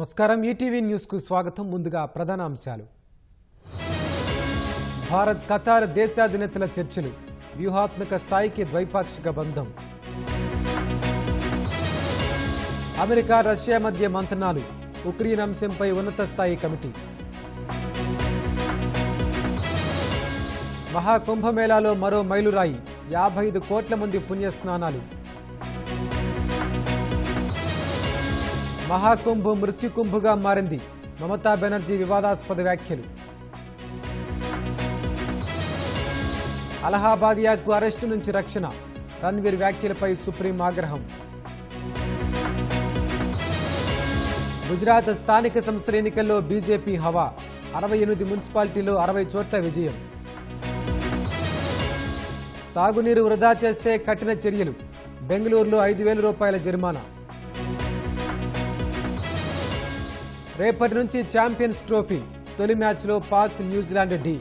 నమస్కారం ETV news కు స్వాగతం ముందుగా ప్రధాన అంశాలు భారత్ ఖతార్ దేశాధినేతల చర్చలు వ్యూహాత్మక స్థాయికి ద్వైపాక్షిక బంధం అమెరికా రష్యా మధ్య మంతనాలు ఉక్రెయిన్ అంశంపై ఉన్నత స్థాయి కమిటీ మహాకుంభమేళాలో మరో మైలురాయి 55 కోట్ల మంది పుణ్యస్నానాలు మహాకుంభ్ మృత్యుకుంభుగా మారింది మమతా బెనర్జీ వివాదాస్పద వ్యాఖ్యలు అలహాబాద్ యాకు అరెస్టు నుంచి రక్షణ రణ్వీర్ వ్యాఖ్యలపై సుప్రీం ఆగ్రహం గుజరాత్ స్థానిక సంస్థల ఎన్నికల్లో బీజేపీ హవా 68 మున్సిపాలిటీలో 60 చోట్ల విజయం తాగునీరు వృధా చేస్తే కఠిన చర్యలు బెంగళూరులో 5,000 రూపాయల జరిమానా రేపటి నుంచి ఛాంపియన్స్ ట్రోఫీ తొలి మ్యాచ్లో పాక్ న్యూజిలాండ్ ఢీ